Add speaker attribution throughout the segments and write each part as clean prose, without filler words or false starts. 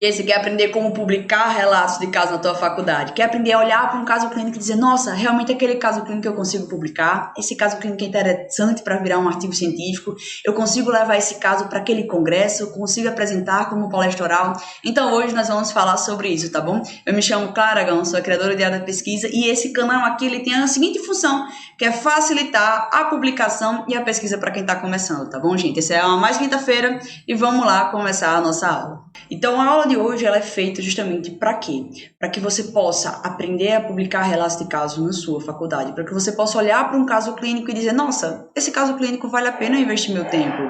Speaker 1: E aí, você quer aprender como publicar relatos de caso na tua faculdade? Quer aprender a olhar para um caso clínico e dizer, nossa, realmente aquele caso clínico eu consigo publicar? Esse caso clínico é interessante para virar um artigo científico? Eu consigo levar esse caso para aquele congresso? Eu consigo apresentar como palestra oral? Então, hoje nós vamos falar sobre isso, tá bom? Eu me chamo Clara Aragão, sou a criadora de área da pesquisa e esse canal aqui ele tem a seguinte função, que é facilitar a publicação e a pesquisa para quem está começando, tá bom, gente? Essa é mais quinta-feira e vamos lá começar a nossa aula. Então, a aula de hoje ela é feita justamente para quê? Para que você possa aprender a publicar relatos de casos na sua faculdade, para que você possa olhar para um caso clínico e dizer, nossa, esse caso clínico vale a pena investir meu tempo.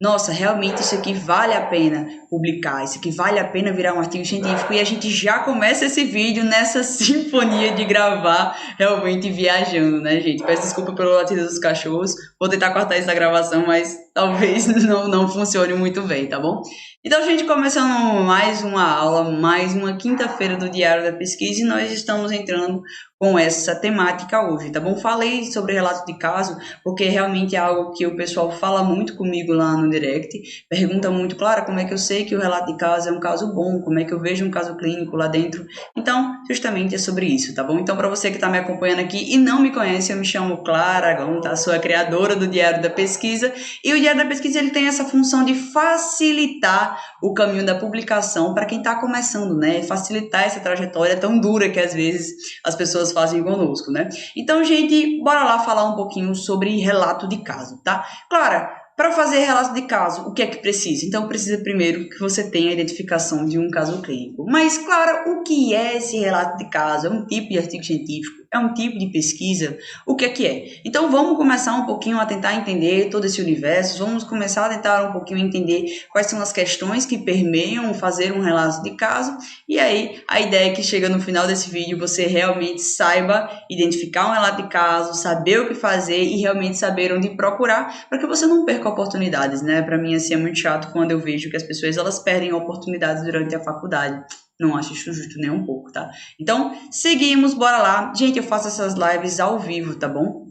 Speaker 1: Nossa, realmente isso aqui vale a pena publicar, isso aqui vale a pena virar um artigo científico. E a gente já começa esse vídeo nessa sinfonia de gravar realmente viajando, né, gente? Peço desculpa pelo latido dos cachorros, vou tentar cortar isso da gravação, mas talvez não funcione muito bem, tá bom? Então, gente, começando mais uma aula, mais uma quinta-feira do Diário da Pesquisa e nós estamos entrando com essa temática hoje, tá bom? Falei sobre relato de caso, porque realmente é algo que o pessoal fala muito comigo lá no direct, pergunta muito, Clara, como é que eu sei que o relato de caso é um caso bom, como é que eu vejo um caso clínico lá dentro? Então, justamente é sobre isso, tá bom? Então, para você que está me acompanhando aqui e não me conhece, eu me chamo Clara Aragão, tá? Sou a criadora do Diário da Pesquisa, e o Diário da Pesquisa ele tem essa função de facilitar o caminho da publicação para quem está começando, né? Facilitar essa trajetória tão dura que às vezes as pessoas fazem conosco, né? Então, gente, bora lá falar um pouquinho sobre relato de caso, tá? Clara, para fazer relato de caso, o que é que precisa? Então, precisa primeiro que você tenha a identificação de um caso clínico. Mas, Clara, o que é esse relato de caso? É um tipo de artigo científico? É um tipo de pesquisa? O que é? Então, vamos começar um pouquinho a tentar entender todo esse universo, vamos começar a tentar um pouquinho entender quais são as questões que permeiam fazer um relato de caso, e aí a ideia é que chega no final desse vídeo você realmente saiba identificar um relato de caso, saber o que fazer e realmente saber onde procurar, para que você não perca oportunidades, né? Para mim, assim, é muito chato quando eu vejo que as pessoas elas perdem oportunidades durante a faculdade. Não acho isso justo nem um pouco, tá? Então, seguimos, bora lá. Gente, eu faço essas lives ao vivo, tá bom?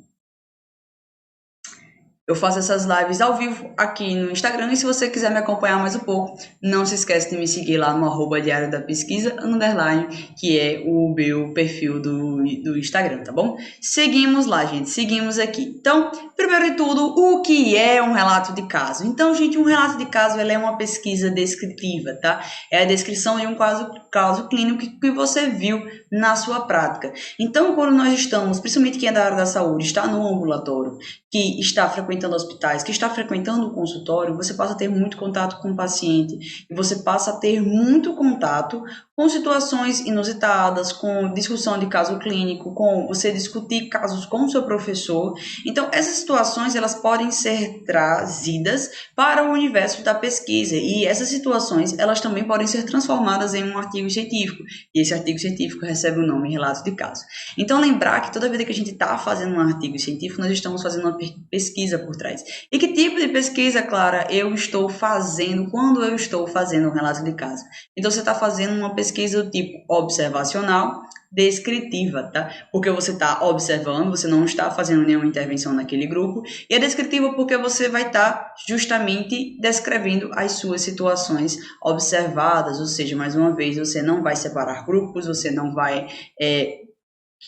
Speaker 1: Eu faço essas lives ao vivo aqui no Instagram e se você quiser me acompanhar mais um pouco, não se esquece de me seguir lá no @diário da pesquisa, _, que é o meu perfil do Instagram, tá bom? Seguimos lá, gente, seguimos aqui. Então, primeiro de tudo, o que é um relato de caso? Então, gente, um relato de caso ela é uma pesquisa descritiva, tá? É a descrição de um caso clínico que você viu na sua prática. Então, quando nós estamos, principalmente quem é da área da saúde, está no ambulatório, que está frequentando hospitais, que está frequentando o consultório, você passa a ter muito contato com o paciente e você passa a ter muito contato com situações inusitadas, com discussão de caso clínico, com você discutir casos com o seu professor. Então, essas situações elas podem ser trazidas para o universo da pesquisa e essas situações elas também podem ser transformadas em um artigo científico e esse artigo científico recebe o nome relato de caso. Então, lembrar que toda vez que a gente está fazendo um artigo científico, nós estamos fazendo uma pesquisa por trás. E que tipo de pesquisa, Clara, eu estou fazendo quando eu estou fazendo um relato de caso? Então, você está fazendo uma pesquisa do tipo observacional, descritiva, tá? Porque você está observando, você não está fazendo nenhuma intervenção naquele grupo, e é descritiva porque você vai estar justamente descrevendo as suas situações observadas, ou seja, mais uma vez, você não vai separar grupos, você não vai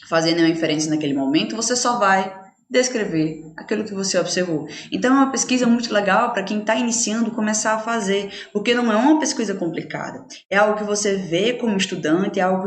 Speaker 1: fazer nenhuma inferência naquele momento, você só vai descrever aquilo que você observou. Então, é uma pesquisa muito legal para quem está iniciando começar a fazer, porque não é uma pesquisa complicada. É algo que você vê como estudante, é algo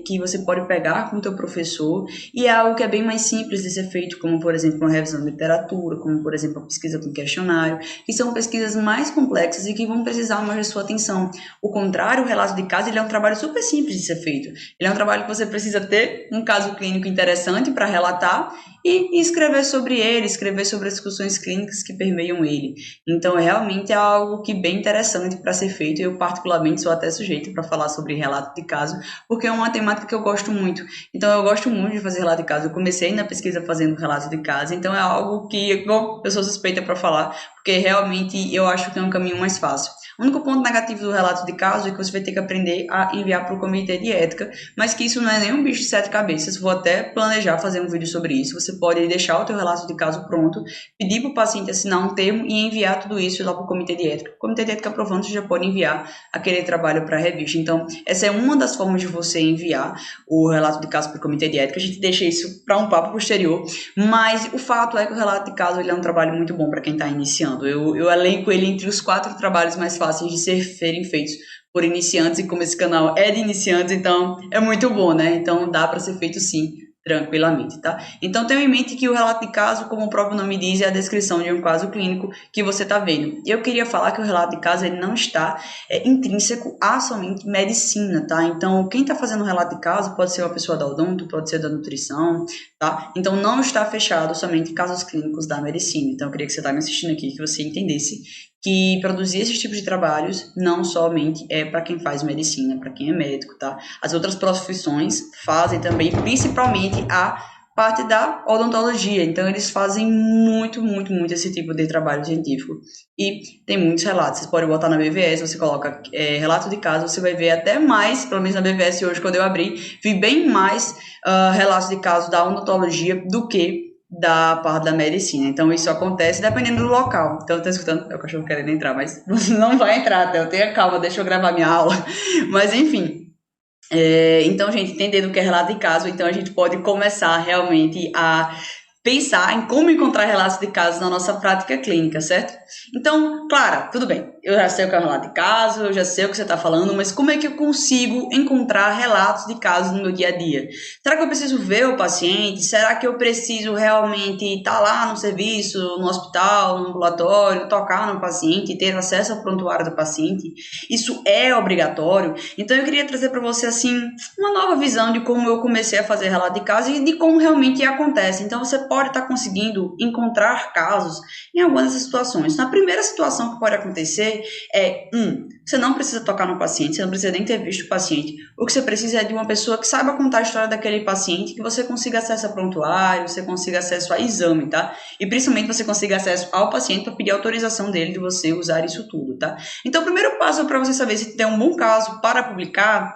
Speaker 1: que você pode pegar com o teu professor e é algo que é bem mais simples de ser feito, como, por exemplo, uma revisão de literatura, como, por exemplo, a pesquisa com questionário, que são pesquisas mais complexas e que vão precisar mais da sua atenção. O contrário, o relato de caso, ele é um trabalho super simples de ser feito. Ele é um trabalho que você precisa ter um caso clínico interessante para relatar e escrever sobre ele, escrever sobre as discussões clínicas que permeiam ele. Então, realmente é algo que bem interessante para ser feito. Eu, particularmente, sou até sujeita para falar sobre relato de caso, porque é uma temática que eu gosto muito. Então, eu gosto muito de fazer relato de caso. Eu comecei na pesquisa fazendo relato de caso, então é algo que, bom, eu sou suspeita para falar, porque realmente eu acho que é um caminho mais fácil. O único ponto negativo do relato de caso é que você vai ter que aprender a enviar para o comitê de ética, mas que isso não é nenhum bicho de sete cabeças. Vou até planejar fazer um vídeo sobre isso. Você você pode deixar o teu relato de caso pronto, pedir para o paciente assinar um termo e enviar tudo isso lá para o comitê de ética. O comitê de ética aprovando, você já pode enviar aquele trabalho para a revista. Então, essa é uma das formas de você enviar o relato de caso para o comitê de ética. A gente deixa isso para um papo posterior, mas o fato é que o relato de caso ele é um trabalho muito bom para quem está iniciando. Eu elenco ele entre os 4 trabalhos mais fáceis de serem feitos por iniciantes, e como esse canal é de iniciantes, então é muito bom, né? Então dá para ser feito sim, tranquilamente, tá? Então tenha em mente que o relato de caso, como o próprio nome diz, é a descrição de um caso clínico que você está vendo. Eu queria falar que o relato de caso ele não está intrínseco a somente medicina, tá? Então quem está fazendo o relato de caso pode ser uma pessoa da odonto, pode ser da nutrição, tá? Então não está fechado somente em casos clínicos da medicina. Então eu queria que você está me assistindo aqui, que você entendesse que produzir esses tipos de trabalhos não somente é para quem faz medicina, para quem é médico, tá? As outras profissões fazem também, principalmente a parte da odontologia. Então, eles fazem muito esse tipo de trabalho científico. E tem muitos relatos. Vocês podem botar na BVS, você coloca relato de caso, você vai ver até mais, pelo menos na BVS hoje, quando eu abri, vi bem mais relatos de caso da odontologia do que da parte da medicina. Então, isso acontece dependendo do local. Então, eu tô escutando, é o cachorro querendo entrar, mas você não vai entrar, Theo. Tenha calma, deixa eu gravar minha aula. Mas, enfim. Então, gente, entendendo o que é relato de caso, então a gente pode começar realmente a pensar em como encontrar relatos de casos na nossa prática clínica, certo? Então, Clara, tudo bem, eu já sei o que é um relato de caso, eu já sei o que você está falando, mas como é que eu consigo encontrar relatos de casos no meu dia a dia? Será que eu preciso ver o paciente? Será que eu preciso realmente estar lá no serviço, no hospital, no ambulatório, tocar no paciente, ter acesso ao prontuário do paciente? Isso é obrigatório? Então, eu queria trazer para você, assim, uma nova visão de como eu comecei a fazer relato de caso e de como realmente acontece. Então, você pode estar conseguindo encontrar casos em algumas dessas situações. Na primeira situação que pode acontecer você não precisa tocar no paciente, você não precisa nem ter visto o paciente. O que você precisa é de uma pessoa que saiba contar a história daquele paciente, que você consiga acesso a prontuário, você consiga acesso a exame, tá? E principalmente você consiga acesso ao paciente para pedir autorização dele de você usar isso tudo, tá? Então, o primeiro passo para você saber se tem um bom caso para publicar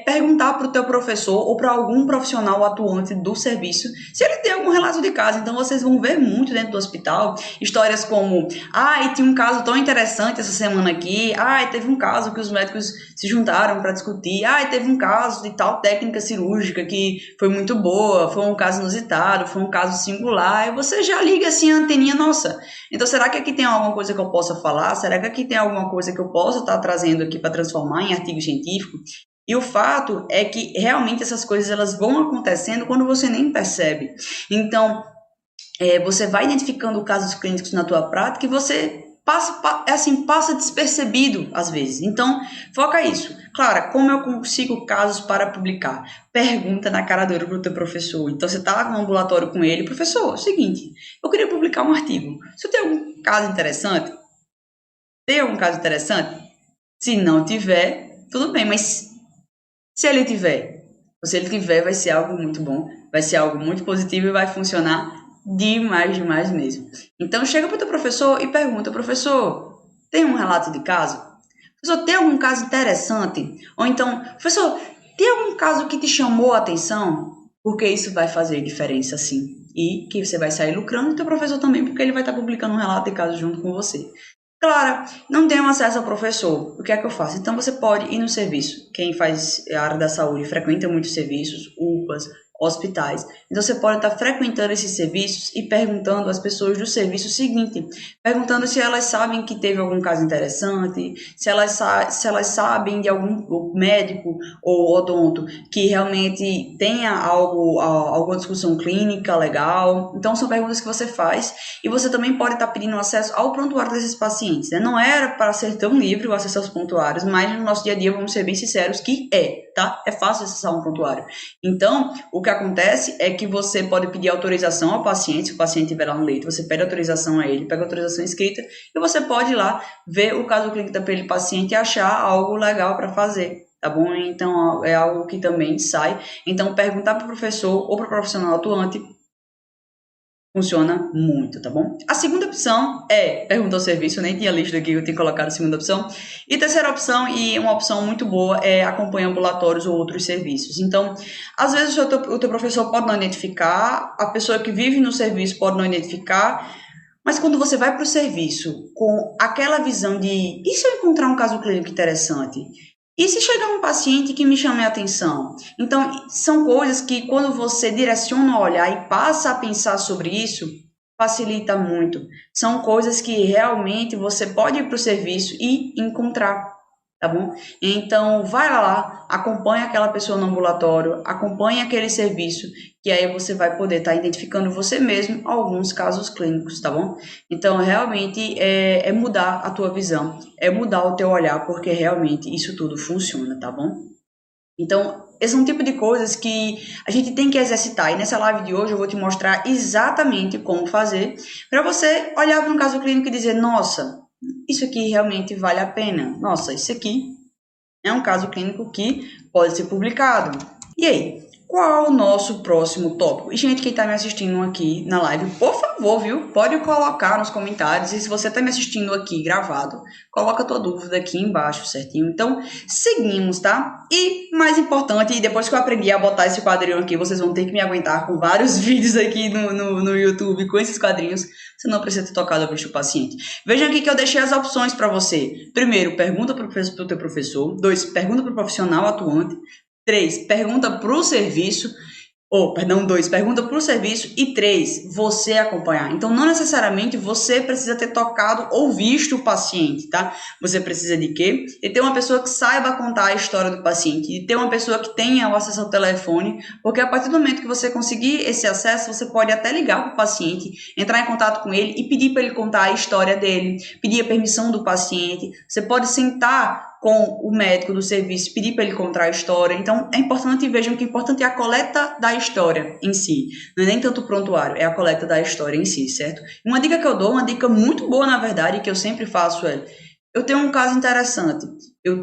Speaker 1: perguntar para o teu professor ou para algum profissional atuante do serviço se ele tem algum relato de caso. Então, vocês vão ver muito dentro do hospital histórias como e tinha um caso tão interessante essa semana aqui, teve um caso que os médicos se juntaram para discutir, teve um caso de tal técnica cirúrgica que foi muito boa, foi um caso inusitado, foi um caso singular, e você já liga assim a anteninha, nossa, então será que aqui tem alguma coisa que eu possa falar? Será que aqui tem alguma coisa que eu possa estar trazendo aqui para transformar em artigo científico? E o fato é que realmente essas coisas elas vão acontecendo quando você nem percebe. Então, você vai identificando casos clínicos na tua prática e você passa despercebido às vezes. Então, foca isso. Clara, como eu consigo casos para publicar? Pergunta na cara dura para o teu professor. Então, você está no ambulatório com ele, professor, é o seguinte, eu queria publicar um artigo. Se tem algum caso interessante? Tem algum caso interessante? Se não tiver, tudo bem, mas se ele tiver, vai ser algo muito bom, vai ser algo muito positivo e vai funcionar demais mesmo. Então, chega para o teu professor e pergunta, professor, tem um relato de caso? Professor, tem algum caso interessante? Ou então, professor, tem algum caso que te chamou a atenção? Porque isso vai fazer diferença, sim. E que você vai sair lucrando, e teu professor também, porque ele vai estar publicando um relato de caso junto com você. Claro, não tenho acesso ao professor. O que é que eu faço? Então você pode ir no serviço. Quem faz a área da saúde frequenta muitos serviços, UPAs, hospitais. Então você pode estar frequentando esses serviços e perguntando às pessoas do serviço o seguinte, perguntando se elas sabem que teve algum caso interessante, se elas sabem de algum médico ou odonto que realmente tenha alguma discussão clínica legal. Então são perguntas que você faz e você também pode estar pedindo acesso ao prontuário desses pacientes, né? Não era para ser tão livre o acesso aos prontuários, mas no nosso dia a dia, vamos ser bem sinceros, que tá? É fácil acessar um prontuário. Então, o que acontece é que você pode pedir autorização ao paciente, se o paciente estiver lá no leito, você pede autorização a ele, pega a autorização escrita e você pode ir lá ver o caso clínico daquele paciente e achar algo legal para fazer, tá bom? Então, é algo que também sai. Então, perguntar para o professor ou para o profissional atuante Funciona muito, tá bom? A segunda opção é pergunta ao serviço, eu nem tinha listo aqui, eu tenho colocado a segunda opção. E terceira opção, e uma opção muito boa, é acompanhar ambulatórios ou outros serviços. Então, às vezes o teu professor pode não identificar, a pessoa que vive no serviço pode não identificar, mas quando você vai para o serviço com aquela visão de e se eu encontrar um caso clínico interessante? E se chegar um paciente que me chame a atenção? Então, são coisas que quando você direciona o olhar e passa a pensar sobre isso, facilita muito. São coisas que realmente você pode ir para o serviço e encontrar, tá bom? Então, vai lá, acompanha aquela pessoa no ambulatório, acompanha aquele serviço, que aí você vai poder estar identificando você mesmo alguns casos clínicos, tá bom? Então, realmente, é mudar a tua visão, é mudar o teu olhar, porque realmente isso tudo funciona, tá bom? Então, esse é um tipo de coisas que a gente tem que exercitar. E nessa live de hoje eu vou te mostrar exatamente como fazer para você olhar para um caso clínico e dizer, nossa, isso aqui realmente vale a pena. Nossa, isso aqui é um caso clínico que pode ser publicado. E aí, qual o nosso próximo tópico? E, gente, quem está me assistindo aqui na live, por favor, viu? Pode colocar nos comentários. E se você está me assistindo aqui gravado, coloca a tua dúvida aqui embaixo, certinho? Então, seguimos, tá? E, mais importante, depois que eu aprendi a botar esse quadrinho aqui, vocês vão ter que me aguentar com vários vídeos aqui no YouTube com esses quadrinhos. Você não precisa ter tocado a vista do paciente. Veja aqui que eu deixei as opções para você. Primeiro, pergunta para o teu professor. 2, pergunta para o profissional atuante. 3, pergunta para o serviço. 2, pergunta para o serviço. E 3, você acompanhar. Então, não necessariamente você precisa ter tocado ou visto o paciente, tá? Você precisa de quê? De ter uma pessoa que saiba contar a história do paciente, de ter uma pessoa que tenha o acesso ao telefone, porque a partir do momento que você conseguir esse acesso, você pode até ligar para o paciente, entrar em contato com ele e pedir para ele contar a história dele, pedir a permissão do paciente. Você pode sentar com o médico do serviço, pedir para ele contar a história. Então, é importante, vejam que o importante é a coleta da história em si. Não é nem tanto o prontuário, é a coleta da história em si, certo? Uma dica que eu dou, uma dica muito boa, na verdade, que eu sempre faço é, eu tenho um caso interessante, eu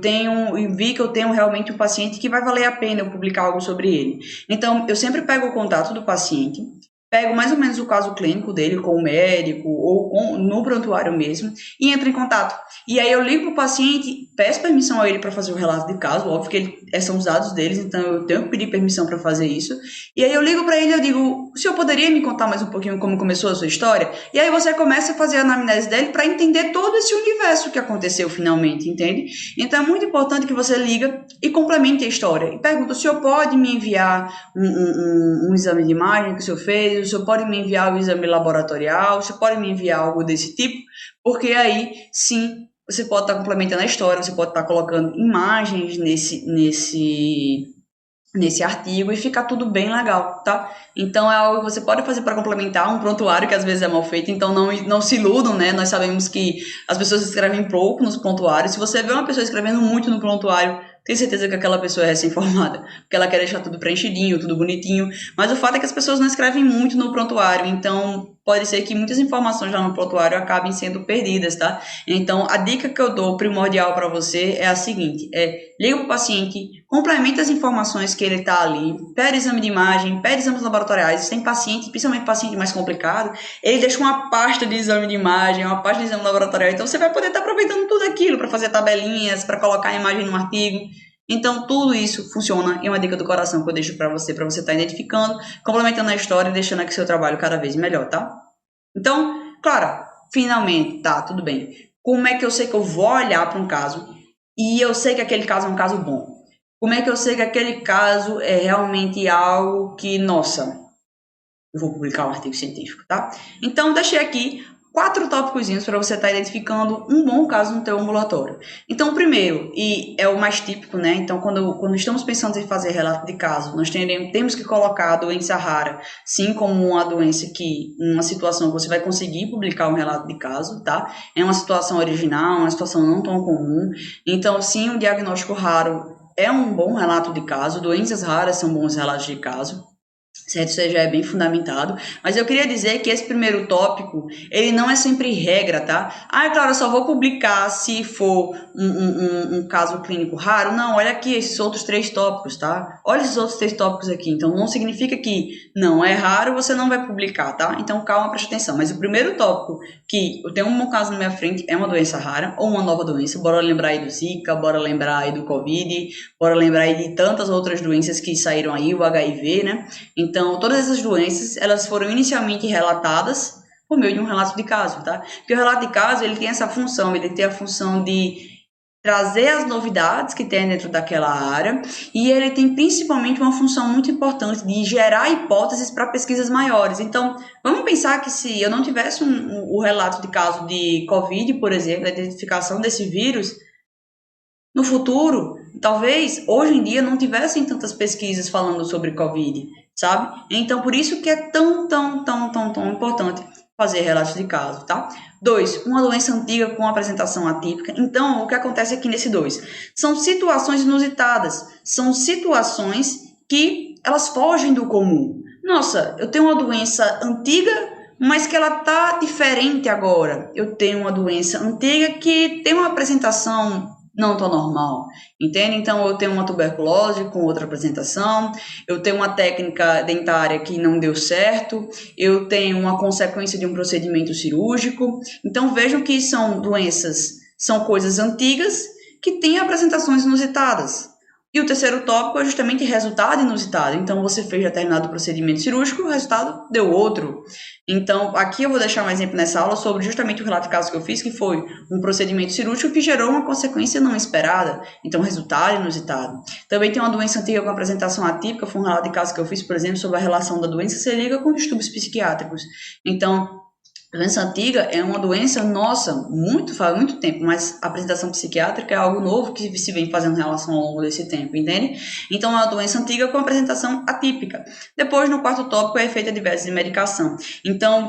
Speaker 1: vi que eu tenho realmente um paciente que vai valer a pena eu publicar algo sobre ele. Então, eu sempre pego o contato do paciente, pego mais ou menos o caso clínico dele com o médico ou no prontuário mesmo e entro em contato. E aí eu ligo para o paciente, peço permissão a ele para fazer o relato de caso, óbvio que são os dados deles, então eu tenho que pedir permissão para fazer isso. E aí eu ligo para ele e eu digo, o senhor poderia me contar mais um pouquinho como começou a sua história? E aí você começa a fazer a anamnese dele para entender todo esse universo que aconteceu finalmente, entende? Então é muito importante que você liga e complemente a história. E pergunta, o senhor pode me enviar um exame de imagem que o senhor fez? O senhor pode me enviar o exame laboratorial? O senhor pode me enviar algo desse tipo? Porque aí, sim, você pode estar complementando a história, você pode estar colocando imagens nesse artigo e fica tudo bem legal, tá? Então é algo que você pode fazer para complementar um prontuário que às vezes é mal feito, então não se iludam, né? Nós sabemos que as pessoas escrevem pouco nos prontuários. Se você vê uma pessoa escrevendo muito no prontuário, tenho certeza que aquela pessoa é recém-formada, porque ela quer deixar tudo preenchidinho, tudo bonitinho, mas o fato é que as pessoas não escrevem muito no prontuário, então pode ser que muitas informações lá no prontuário acabem sendo perdidas, tá? Então, a dica que eu dou primordial para você é a seguinte, liga para o paciente, complementa as informações que ele está ali, pede exame de imagem, pede exames laboratoriais, tem paciente, principalmente paciente mais complicado, ele deixa uma pasta de exame de imagem, uma pasta de exame laboratorial, então você vai poder estar aproveitando tudo aquilo para fazer tabelinhas, para colocar a imagem no artigo. Então, tudo isso funciona e é uma dica do coração que eu deixo para você estar identificando, complementando a história e deixando aqui seu trabalho cada vez melhor, tá? Então, claro, finalmente, tá, tudo bem. Como é que eu sei que eu vou olhar para um caso e eu sei que aquele caso é um caso bom? Como é que eu sei que aquele caso é realmente algo que, nossa, eu vou publicar um artigo científico, tá? Então, deixei aqui 4 tópicozinhos para você estar identificando um bom caso no teu ambulatório. Então, o primeiro, e é o mais típico, né? Então, quando estamos pensando em fazer relato de caso, nós temos que colocar a doença rara, sim, como uma doença uma situação que você vai conseguir publicar um relato de caso, tá? É uma situação original, uma situação não tão comum. Então, sim, um diagnóstico raro é um bom relato de caso, doenças raras são bons relatos de caso. certo? Isso já é bem fundamentado. Mas eu queria dizer que esse primeiro tópico, ele não é sempre regra, tá? Ah, claro, eu só vou publicar se for um caso clínico raro. Não, olha aqui esses outros 3 tópicos, tá? Olha esses outros 3 tópicos aqui. Então, não significa que não é raro, você não vai publicar, tá? Então, calma, preste atenção. Mas o primeiro tópico, que eu tenho um caso na minha frente, é uma doença rara ou uma nova doença. Bora lembrar aí do Zika, bora lembrar aí do Covid, bora lembrar aí de tantas outras doenças que saíram aí, o HIV, né? Então, todas essas doenças, elas foram inicialmente relatadas por meio de um relato de caso, tá? Porque o relato de caso, ele tem essa função, ele tem a função de trazer as novidades que tem dentro daquela área e ele tem principalmente uma função muito importante de gerar hipóteses para pesquisas maiores. Então, vamos pensar que se eu não tivesse o relato de caso de Covid, por exemplo, a identificação desse vírus, no futuro, talvez hoje em dia não tivessem tantas pesquisas falando sobre Covid, sabe? Então, por isso que é tão importante fazer relatos de caso, tá? 2, uma doença antiga com apresentação atípica. Então, o que acontece aqui nesse 2? São situações inusitadas, são situações que elas fogem do comum. Nossa, eu tenho uma doença antiga, mas que ela tá diferente agora. Eu tenho uma doença antiga que tem uma apresentação não tão normal, entende? Então, eu tenho uma tuberculose com outra apresentação, eu tenho uma técnica dentária que não deu certo, eu tenho uma consequência de um procedimento cirúrgico. Então, vejam que são doenças, são coisas antigas que têm apresentações inusitadas. E o terceiro tópico é justamente resultado inusitado. Então, você fez determinado procedimento cirúrgico, o resultado deu outro. Então, aqui eu vou deixar um exemplo nessa aula sobre justamente o relato de caso que eu fiz, que foi um procedimento cirúrgico que gerou uma consequência não esperada. Então, resultado inusitado. Também tem uma doença antiga com apresentação atípica, foi um relato de caso que eu fiz, por exemplo, sobre a relação da doença celíaca com distúrbios psiquiátricos. Então, a doença antiga é uma doença, nossa, faz muito tempo, mas a apresentação psiquiátrica é algo novo que se vem fazendo em relação ao longo desse tempo, entende? Então, é uma doença antiga com apresentação atípica. Depois, no quarto tópico, é efeito adverso de medicação. Então,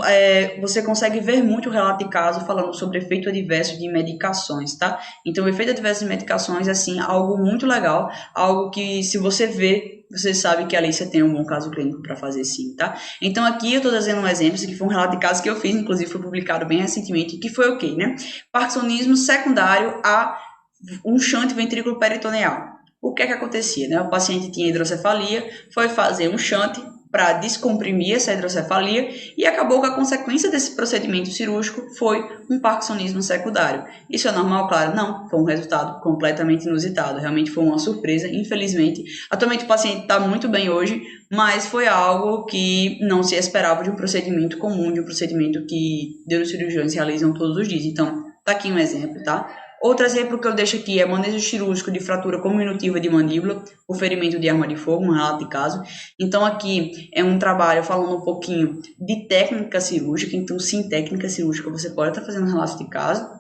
Speaker 1: você consegue ver muito o relato de caso falando sobre efeito adverso de medicações, tá? Então, o efeito adverso de medicações é, assim, algo muito legal, algo que, se você vê, você sabe que ali você tem um bom caso clínico para fazer sim, tá? Então, aqui eu estou trazendo um exemplo, esse aqui foi um relato de caso que eu fiz, inclusive foi publicado bem recentemente, que foi o quê, né? Parkinsonismo secundário a um shunt ventrículo peritoneal. O que é que acontecia, né? O paciente tinha hidrocefalia, foi fazer um shunt para descomprimir essa hidrocefalia e acabou que a consequência desse procedimento cirúrgico foi um parkinsonismo secundário. Isso é normal? Claro, não. Foi um resultado completamente inusitado. Realmente foi uma surpresa, infelizmente. Atualmente o paciente está muito bem hoje, mas foi algo que não se esperava de um procedimento comum, de um procedimento que neurocirurgiões realizam todos os dias. Então, tá aqui um exemplo, tá? Outro exemplo que eu deixo aqui é manejo cirúrgico de fratura cominutiva de mandíbula, o ferimento de arma de fogo, um relato de caso. Então, aqui é um trabalho falando um pouquinho de técnica cirúrgica. Então, sim, técnica cirúrgica, você pode estar fazendo um relato de caso.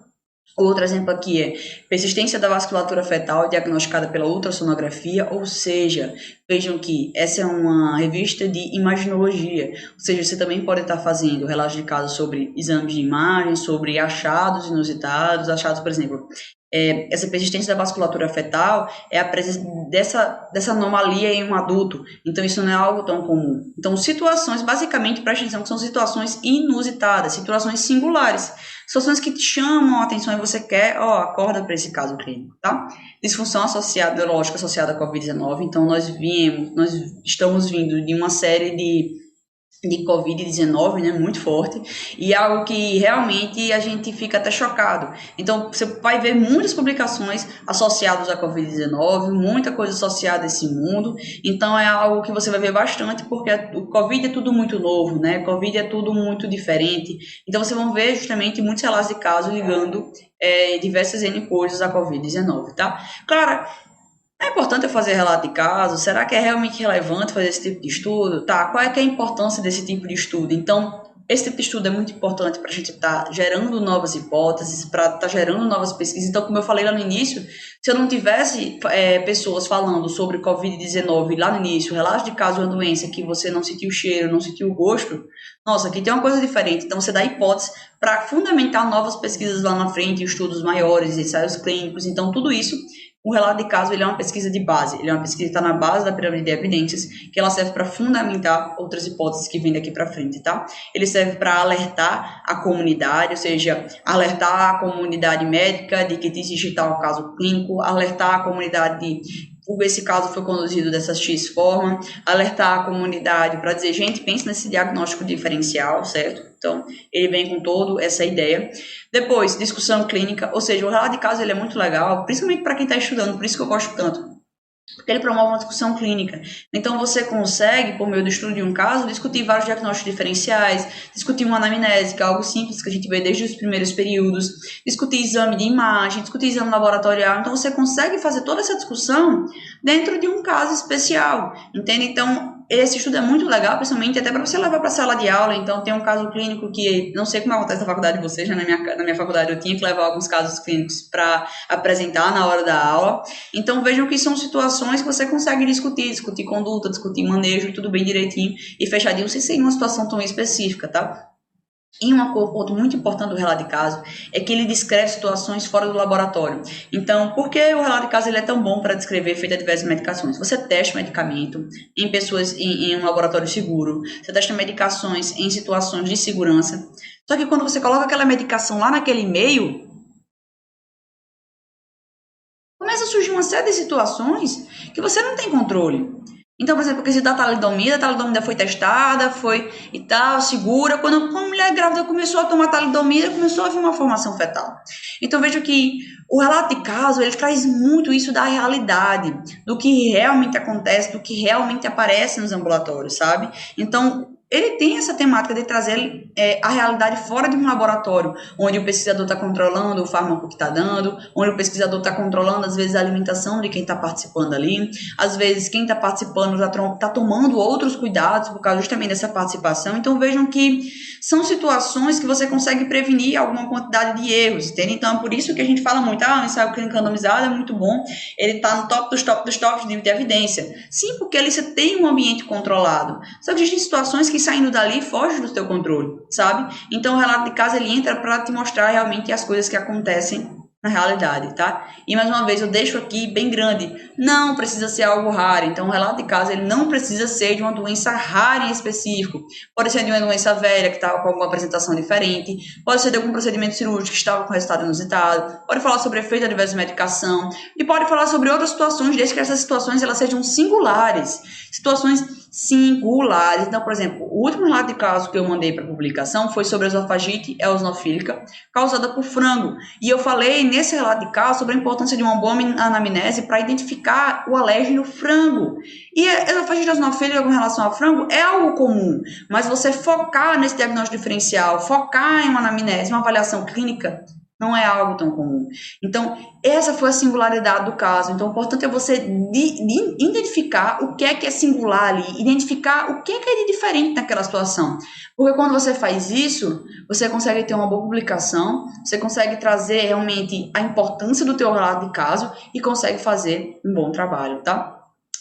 Speaker 1: Outro exemplo aqui é persistência da vasculatura fetal diagnosticada pela ultrassonografia, ou seja, vejam que essa é uma revista de imaginologia, ou seja, você também pode estar fazendo relatos de casos sobre exames de imagem, sobre achados inusitados, achados, por exemplo, essa persistência da vasculatura fetal é a presença dessa anomalia em um adulto. Então, isso não é algo tão comum. Então, situações, basicamente, preste atenção, que são situações inusitadas, situações singulares, situações que te chamam a atenção e você quer, acorda para esse caso clínico, tá? Disfunção associada, neurológica associada à Covid-19. Então, nós estamos vindo de uma série de Covid-19, né, muito forte, e algo que realmente a gente fica até chocado. Então, você vai ver muitas publicações associadas à Covid-19, muita coisa associada a esse mundo. Então, é algo que você vai ver bastante, porque o Covid é tudo muito novo, né? Covid é tudo muito diferente. Então, vocês vão ver justamente muitos relatos de casos ligando diversas N coisas à Covid-19, tá? Claro, é importante eu fazer relato de caso? Será que é realmente relevante fazer esse tipo de estudo? Tá, qual é que é a importância desse tipo de estudo? Então, esse tipo de estudo é muito importante para a gente estar gerando novas hipóteses, para estar gerando novas pesquisas. Então, como eu falei lá no início, se eu não tivesse pessoas falando sobre Covid-19 lá no início, relato de caso de uma doença que você não sentiu o cheiro, não sentiu o gosto, nossa, aqui tem uma coisa diferente. Então, você dá hipótese para fundamentar novas pesquisas lá na frente, estudos maiores, ensaios clínicos. Então, tudo isso O relato de caso ele é uma pesquisa de base, ele é uma pesquisa que está na base da pirâmide de evidências, que ela serve para fundamentar outras hipóteses que vêm daqui para frente, tá? Ele serve para alertar a comunidade, ou seja, alertar a comunidade médica de que existe tal caso clínico, alertar a comunidade de esse caso foi conduzido dessa X forma, alertar a comunidade para dizer, gente, pense nesse diagnóstico diferencial, certo? Então, ele vem com toda essa ideia. Depois, discussão clínica, ou seja, o relato de caso ele é muito legal, principalmente para quem está estudando, por isso que eu gosto tanto. Porque ele promove uma discussão clínica. Então, você consegue, por meio do estudo de um caso, discutir vários diagnósticos diferenciais, discutir uma anamnese, que é algo simples que a gente vê desde os primeiros períodos, discutir exame de imagem, discutir exame laboratorial. Então, você consegue fazer toda essa discussão dentro de um caso especial, entende? Então, esse estudo é muito legal, principalmente até para você levar para a sala de aula. Então, tem um caso clínico que, não sei como acontece na faculdade de vocês, já na minha faculdade eu tinha que levar alguns casos clínicos para apresentar na hora da aula. Então, vejam que são situações que você consegue discutir conduta, discutir manejo, tudo bem direitinho e fechadinho, sem ser em uma situação tão específica, tá? E um ponto muito importante do relato de caso é que ele descreve situações fora do laboratório. Então, por que o relato de caso ele é tão bom para descrever efeito de diversas medicações? Você testa medicamento em pessoas em um laboratório seguro, você testa medicações em situações de segurança. Só que quando você coloca aquela medicação lá naquele meio, começa a surgir uma série de situações que você não tem controle. Então, por exemplo, porque a talidomida foi testada, foi e tal, segura. Quando uma mulher grávida começou a tomar talidomida, começou a haver uma formação fetal. Então, vejo que o relato de caso, ele traz muito isso da realidade, do que realmente acontece, do que realmente aparece nos ambulatórios, sabe? Então, ele tem essa temática de trazer a realidade fora de um laboratório, onde o pesquisador está controlando o fármaco que está dando, onde o pesquisador está controlando, às vezes, a alimentação de quem está participando ali, às vezes, quem está participando está tomando outros cuidados por causa justamente dessa participação. Então, vejam que são situações que você consegue prevenir alguma quantidade de erros, entende? Então, é por isso que a gente fala muito, o ensaio clínico randomizado é muito bom, ele está no top dos tops de evidência. Sim, porque ali você tem um ambiente controlado. Só que existem situações que saindo dali foge do teu controle, sabe? Então o relato de caso ele entra para te mostrar realmente as coisas que acontecem na realidade, tá? E mais uma vez eu deixo aqui bem grande, não precisa ser algo raro. Então o relato de caso ele não precisa ser de uma doença rara em específico, pode ser de uma doença velha que estava com alguma apresentação diferente, pode ser de algum procedimento cirúrgico que estava com resultado inusitado, pode falar sobre efeito adverso de medicação e pode falar sobre outras situações, desde que essas situações elas sejam singulares, situações singulares. Então, por exemplo, o último relato de caso que eu mandei para publicação foi sobre a esofagite eosinofílica causada por frango. E eu falei nesse relato de caso sobre a importância de uma boa anamnese para identificar o alérgeno frango. E a esofagite eosinofílica com relação ao frango é algo comum, mas você focar nesse diagnóstico diferencial, focar em uma anamnese, uma avaliação clínica, não é algo tão comum. Então, essa foi a singularidade do caso. Então, o importante é você identificar o que é singular ali, identificar o que é de diferente naquela situação. Porque quando você faz isso, você consegue ter uma boa publicação, você consegue trazer realmente a importância do teu relato de caso e consegue fazer um bom trabalho, tá?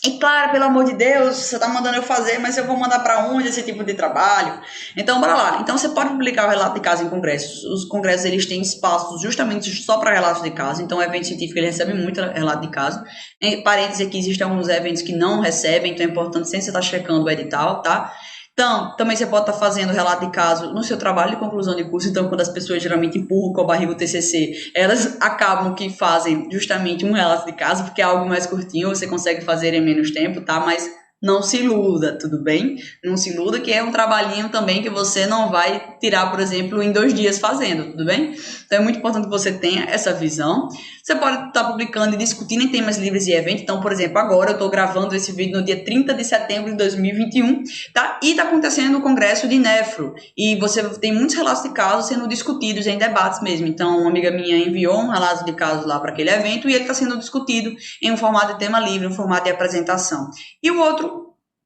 Speaker 1: E claro, pelo amor de Deus, você tá mandando eu fazer, mas eu vou mandar para onde esse tipo de trabalho? Então, bora lá. Então, você pode publicar o relato de caso em congressos. Os congressos, eles têm espaços justamente só para relatos de caso. Então, o evento científico, ele recebe muito relato de caso. Em parênteses aqui, existem alguns eventos que não recebem, então é importante sempre você estar checando o edital, tá? Então, também você pode estar fazendo relato de caso no seu trabalho de conclusão de curso. Então, quando as pessoas geralmente empurram com a barriga o TCC, elas acabam que fazem justamente um relato de caso, porque é algo mais curtinho, você consegue fazer em menos tempo, tá? Mas não se iluda, tudo bem? Não se iluda que é um trabalhinho também que você não vai tirar, por exemplo, em 2 dias fazendo, tudo bem? Então é muito importante que você tenha essa visão. Você pode estar publicando e discutindo em temas livres e eventos. Então, por exemplo, agora eu estou gravando esse vídeo no dia 30 de setembro de 2021, tá? E está acontecendo o Congresso de Nefro. E você tem muitos relatos de casos sendo discutidos em debates mesmo. Então, uma amiga minha enviou um relato de caso lá para aquele evento e ele está sendo discutido em um formato de tema livre, um formato de apresentação. E o outro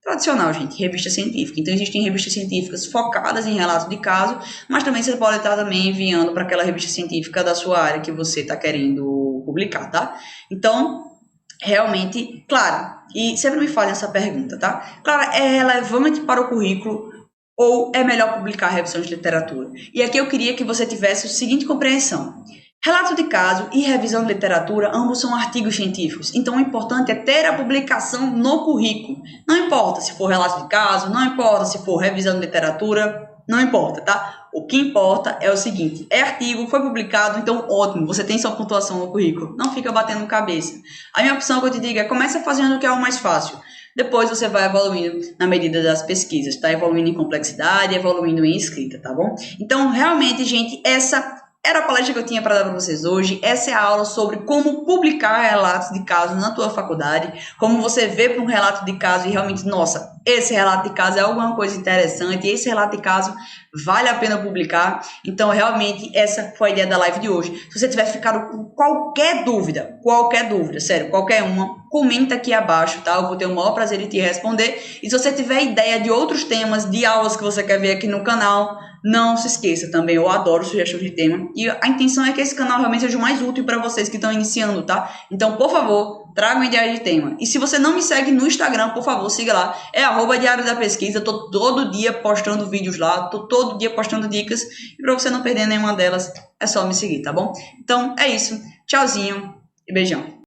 Speaker 1: tradicional, gente, revista científica. Então, existem revistas científicas focadas em relatos de caso, mas também você pode estar também enviando para aquela revista científica da sua área que você está querendo publicar, tá? Então, realmente, claro, e sempre me fazem essa pergunta, tá? Claro, é relevante para o currículo ou é melhor publicar revisões de literatura? E aqui eu queria que você tivesse a seguinte compreensão. Relato de caso e revisão de literatura, ambos são artigos científicos, então o importante é ter a publicação no currículo. Não importa se for relato de caso, não importa se for revisão de literatura, não importa, tá? O que importa é o seguinte, é artigo, foi publicado, então ótimo, você tem sua pontuação no currículo, não fica batendo cabeça. A minha opção que eu te digo é comece fazendo o que é o mais fácil. Depois você vai evoluindo na medida das pesquisas, tá? Evoluindo em complexidade, evoluindo em escrita, tá bom? Então, realmente, gente, essa era a palestra que eu tinha para dar para vocês hoje. Essa é a aula sobre como publicar relatos de casos na tua faculdade, como você vê para um relato de caso e realmente, nossa, esse relato de caso é alguma coisa interessante, esse relato de caso vale a pena publicar. Então, realmente, essa foi a ideia da live de hoje. Se você tiver ficado com qualquer dúvida, sério, qualquer uma, comenta aqui abaixo, tá? Eu vou ter o maior prazer em te responder. E se você tiver ideia de outros temas, de aulas que você quer ver aqui no canal, não se esqueça também, eu adoro sugestões de tema. E a intenção é que esse canal realmente seja o mais útil para vocês que estão iniciando, tá? Então, por favor, tragam ideia de tema. E se você não me segue no Instagram, por favor, siga lá. É @Diário da Pesquisa. Tô todo dia postando vídeos lá, tô todo dia postando dicas. E para você não perder nenhuma delas, é só me seguir, tá bom? Então, é isso. Tchauzinho e beijão.